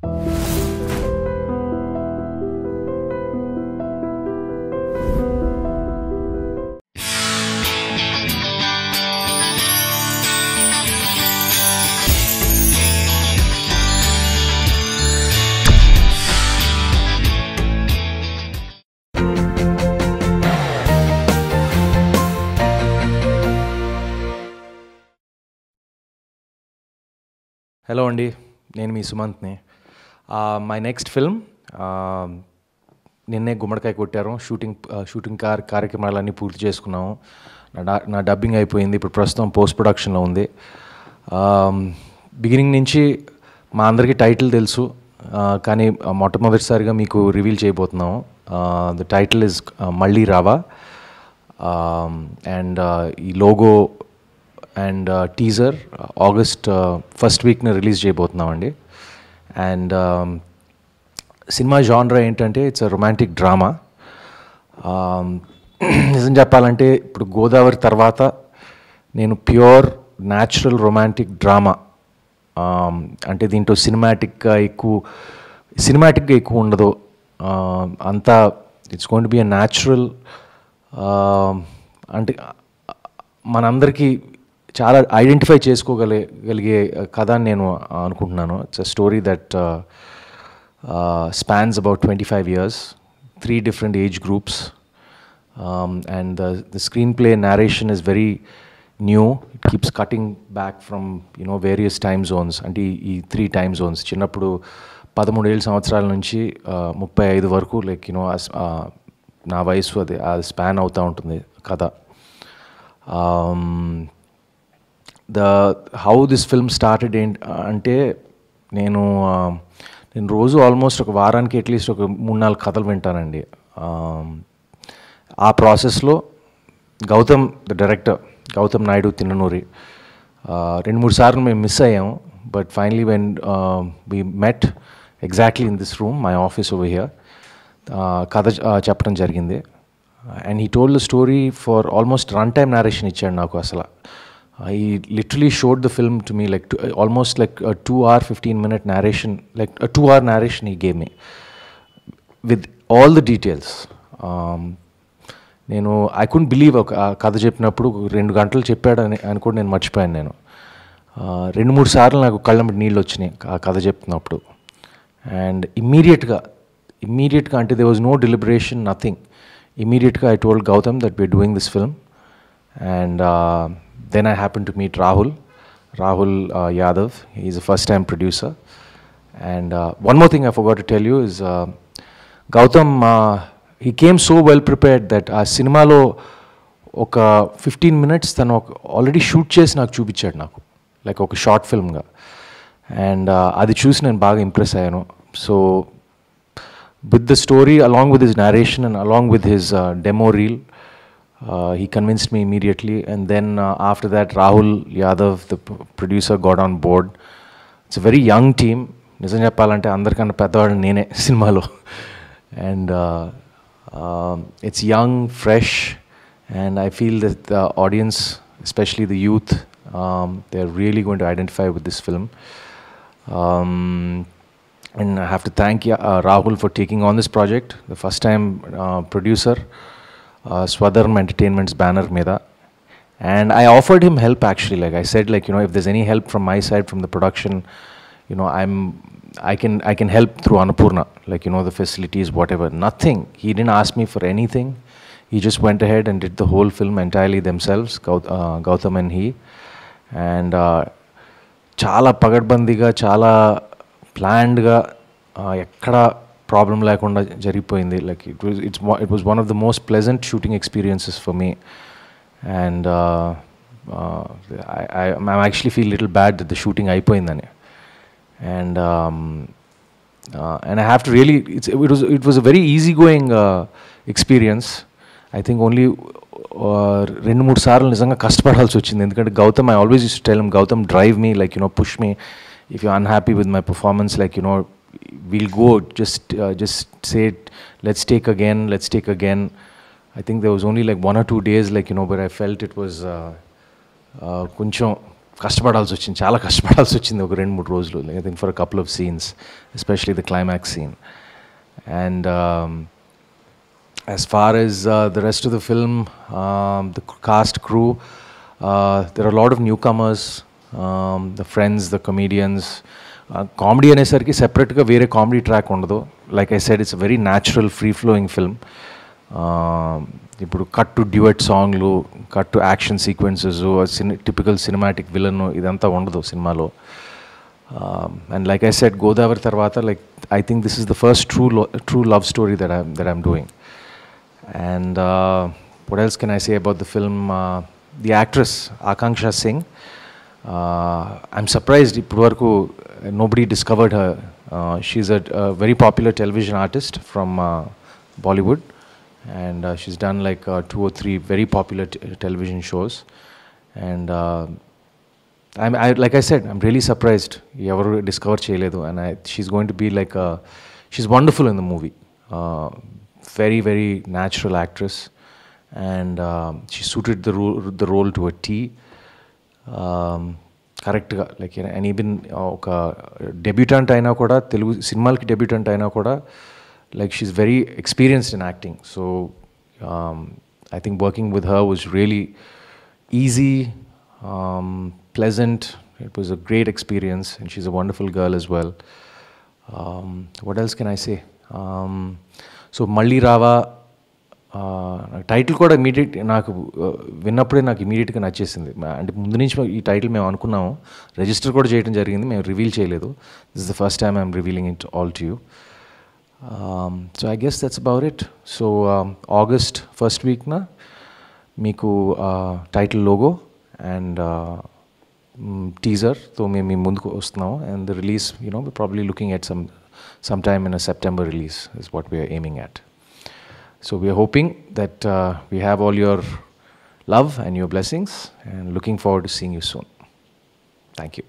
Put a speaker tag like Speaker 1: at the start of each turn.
Speaker 1: Hello అండి, నేను మీ సుమంత్ని. My next film నిన్నే గుమ్మడికాయ కొట్టారు. షూటింగ్ కార్యక్రమాలన్నీ పూర్తి చేసుకున్నాము. నా డబ్బింగ్ అయిపోయింది. ఇప్పుడు ప్రస్తుతం పోస్ట్ ప్రొడక్షన్లో ఉంది. బిగినింగ్ నుంచి మా అందరికీ టైటిల్ తెలుసు, కానీ మొట్టమొదటిసారిగా మీకు రివీల్ చేయబోతున్నాము. ద టైటిల్ ఇస్ మళ్ళీ రావా. అండ్ ఈ logo and teaser August first వీక్ని రిలీజ్ చేయబోతున్నామండి. అండ్ సినిమా జానరా ఏంటంటే ఇట్స్ అ రొమాంటిక్ డ్రామా. నిజం చెప్పాలంటే ఇప్పుడు గోదావరి తర్వాత నేను ప్యూర్ న్యాచురల్ రొమాంటిక్ డ్రామా, అంటే దీంట్లో సినిమాటిక్గా ఎక్కువ ఉండదు. అంతా it's going to be a natural, అంటే మనందరికీ చాలా ఐడెంటిఫై చేసుకోగలిగే కథ అని నేను అనుకుంటున్నాను. It's a story that spans about 25 years, 3 different age groups, and the screenplay narration is very new. It keeps cutting back from various time zones, అంటే ఈ 3 time zones. చిన్నప్పుడు 13 సంవత్సరాల నుంచి 35 వరకు లైక్ నా వయసు అది స్పాన్ అవుతూ ఉంటుంది కథ. హౌ దిస్ ఫిల్మ్ స్టార్టెడ్ అంటే నేను రోజు ఆల్మోస్ట్ ఒక వారానికి అట్లీస్ట్ ఒక 3-4 కథలు వింటానండి. ఆ ప్రాసెస్లో గౌతమ్, ద డైరెక్టర్ గౌతమ్ నాయుడు తిన్ననూరి, 2-3 సార్లు మేము మిస్ అయ్యాము. But finally when we met exactly in this room, my office over here, కథ చెప్పడం జరిగింది. And he told the story for almost run time narration ఇచ్చాడు నాకు. అసలు he literally showed the film to me like almost like a 2-hour 15-minute narration, like a 2-hour narration he gave me with all the details. నేను I couldn't believe ఒక కథ చెప్పినప్పుడు 2 గంటలు చెప్పాడు అని కూడా నేను మర్చిపోయాను. నేను 2-3 సార్లు నాకు కళ్ళంబడి నీళ్ళు వచ్చినాయి ఆ కథ చెప్తున్నప్పుడు. అండ్ ఇమ్మీడియట్గా అంటే there was no deliberation, nothing. Immediately I told Gautam that we're doing this film. And then I happened to meet Rahul Yadav. He's a first-time producer. And one more thing I forgot to tell you is Gautam, he came so well prepared that ఆ సినిమాలో ఒక 15 minutes తను already shoot చేసి నాకు చూపించాడు, నాకు like ఒక short ఫిల్మ్గా. And అది చూసి నేను బాగా ఇంప్రెస్ అయ్యాను. So with the story, along with his narration and along with his demo reel, he convinced me immediately. And then after that, Rahul Yadav, the producer, got on board. It's a very young team. నిజం చెప్పాలంటే అందరికన్నా పెద్దవాడు నేనే సినిమాలో. And it's young, fresh, and I feel that the audience, especially the youth, they're really going to identify with this film. And I have to thank Rahul for taking on this project, the first time producer, Swadharm Entertainment's banner Meda. And I offered him help actually. Like I said, like, if there's any help from my side, from the production, I can help through Annapurna, like, the facilities, whatever. Nothing. He didn't ask me for anything. He just went ahead and did the whole film entirely themselves, Gautam and he. And chala pagadbandiga, chala ప్లాన్డ్గా ఎక్కడ problem లేకుండా జరిగిపోయింది. Like it was one of the most pleasant shooting experiences for me. And I actually feel little bad that the shooting అయిపోయిందని. And I have to really it was a very easy going experience. I think only 2-3 సార్లు నిజంగా కష్టపడాల్సి వచ్చింది. ఎందుకంటే Gautam, I always use to tell him, Gautam drive me, like push me. If you're unhappy with my performance, like, we'll go, just say, let's take again. I think there was only like 1 or 2 days, like, where I felt it was kuncham కష్టపడాల్సి వచ్చింది, చాలా కష్టపడాల్సి వచ్చింది ఒక 2-3 రోజులు. I think for a couple of scenes, especially the climax scene. And as far as the rest of the film, the cast, crew, there are a lot of newcomers, the friends, the comedians. Comedy అనేసరికి సెపరేట్గా వేరే comedy track ఉండదు. Like I said, it's a very natural free flowing film. ఇప్పుడు cut to duet సాంగ్లు, cut to action sequences, typical cinematic villain ఇదంతా ఉండదు సినిమాలో. And like I said, Godavari తర్వాత like I think this is the first true love story that I'm doing. And what else can I say about the film? The actress Akanksha Singh, I'm surprised ippudu varaku nobody discovered her. She's a very popular television artist from Bollywood, and she's done like 2 or 3 very popular television shows. And like I said, I'm really surprised evaru discover cheyaledu, and she's going to be like she's wonderful in the movie. Very, very natural actress, and she suited the role to a T. కరెక్ట్గా like, and even ఒక debutante అయినా కూడా, తెలుగు సినిమాలకి debutante అయినా కూడా, like she's very experienced in acting. So I think working with her was really easy, pleasant. It was a great experience, and she's a wonderful girl as well. What else can I say? So Malli Raava title కూడా నాకు విన్నప్పుడే నాకు ఇమీడియట్గా నచ్చేసింది. అంటే ముందు నుంచి ఈ title మేము అనుకున్నాము, రిజిస్టర్ కూడా చేయడం జరిగింది, మేము రివీల్ చేయలేదు. This is the first time I'm revealing it all to you. So I guess that's about it. So August first వీక్న మీకు టైటిల్ లోగో అండ్ టీజర్తో మేము మీ ముందుకు వస్తున్నాము. And the release, probably looking at sometime in a September release is what we are aiming at. So we are hoping that we have all your love and your blessings, and looking forward to seeing you soon. Thank you.